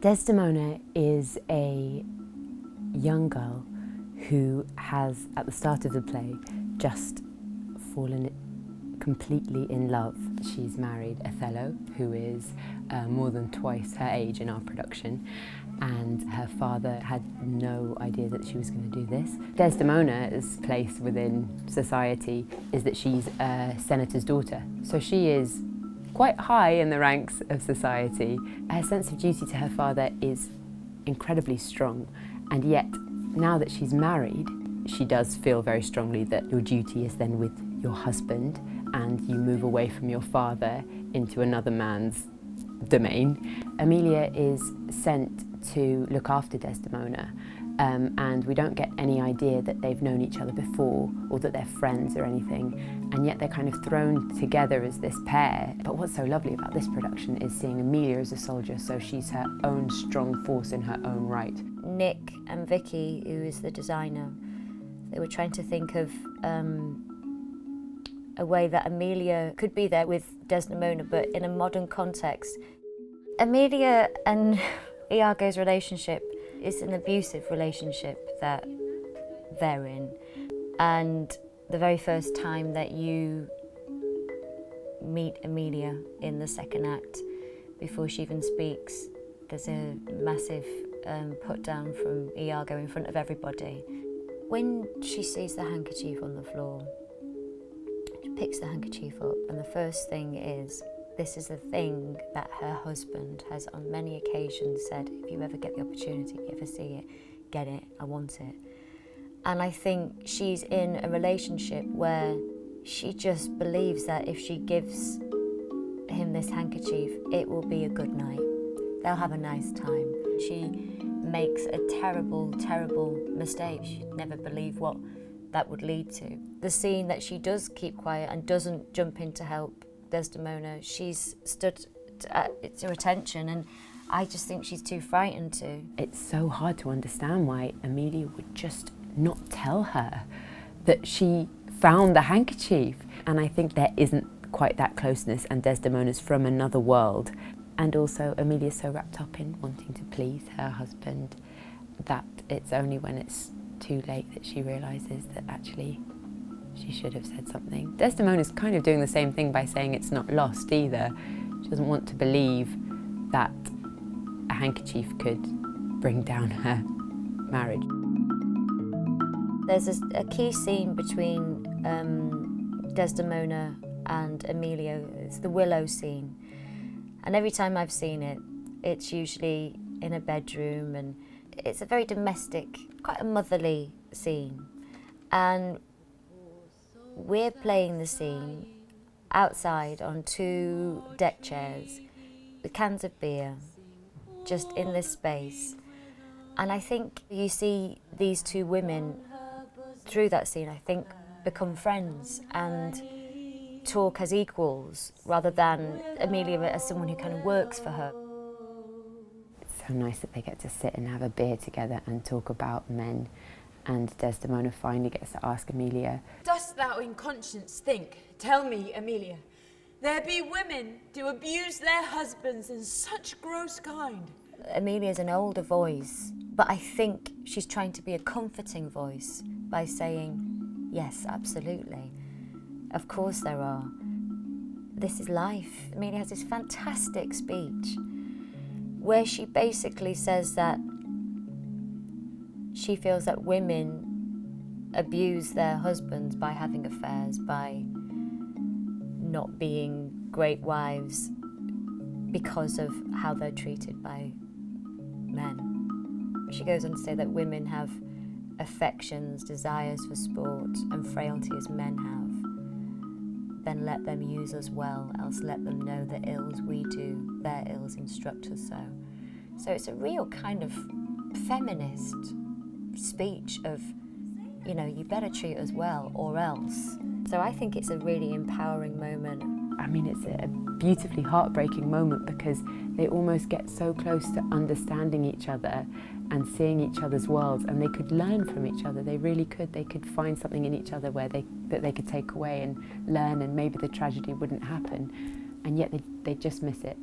Desdemona is a young girl who has, at the start of the play, just fallen completely in love. She's married Othello, who is more than twice her age in our production, and her father had no idea that she was going to do this. Desdemona's place within society is that she's a senator's daughter, so she is quite high in the ranks of society. Her sense of duty to her father is incredibly strong, and yet now that she's married, she does feel very strongly that your duty is then with your husband, and you move away from your father into another man's domain. Emilia is sent to look after Desdemona, and we don't get any idea that they've known each other before or that they're friends or anything, and yet they're kind of thrown together as this pair. But what's so lovely about this production is seeing Emilia as a soldier, so she's her own strong force in her own right. Nick and Vicky, who is the designer, they were trying to think of a way that Emilia could be there with Desdemona, but in a modern context. Emilia and Iago's relationship is an abusive relationship that they're in. And the very first time that you meet Emilia in the second act, before she even speaks, there's a massive put down from Iago in front of everybody. When she sees the handkerchief on the floor, she picks the handkerchief up, and the first thing is, this is a thing that her husband has on many occasions said, if you ever get the opportunity, if you ever see it, get it, I want it. And I think she's in a relationship where she just believes that if she gives him this handkerchief, it will be a good night. They'll have a nice time. She makes a terrible, terrible mistake. She'd never believe what that would lead to. The scene that she does keep quiet and doesn't jump in to help Desdemona, she's stood to attention, and I just think she's too frightened to. It's so hard to understand why Emilia would just not tell her that she found the handkerchief. And I think there isn't quite that closeness, and Desdemona's from another world. And also Emilia's so wrapped up in wanting to please her husband that it's only when it's too late that she realises that actually she should have said something. Desdemona's kind of doing the same thing by saying it's not lost either. She doesn't want to believe that a handkerchief could bring down her marriage. There's a key scene between Desdemona and Emilia. It's the willow scene. And every time I've seen it, it's usually in a bedroom, and it's a very domestic, quite a motherly scene. And we're playing the scene outside on 2 deck chairs with cans of beer, just in this space. And I think you see these 2 women through that scene, I think, become friends and talk as equals rather than Emilia as someone who kind of works for her. It's so nice that they get to sit and have a beer together and talk about men. And Desdemona finally gets to ask Emilia, "Dost thou in conscience think, tell me, Emilia, there be women do abuse their husbands in such gross kind?" Emilia's an older voice, but I think she's trying to be a comforting voice by saying, yes, absolutely. Of course there are. This is life. Emilia has this fantastic speech where she basically says that she feels that women abuse their husbands by having affairs, by not being great wives because of how they're treated by men. She goes on to say that women have affections, desires for sport and frailty as men have. Then let them use us well, else let them know the ills we do, their ills instruct us so. So it's a real kind of feminist speech of, you know, you better treat us well or else. So I think it's a really empowering moment. I mean, it's a beautifully heartbreaking moment because they almost get so close to understanding each other and seeing each other's worlds, and they could learn from each other. They really could. They could find something in each other where that they could take away and learn, and maybe the tragedy wouldn't happen, and yet they just miss it.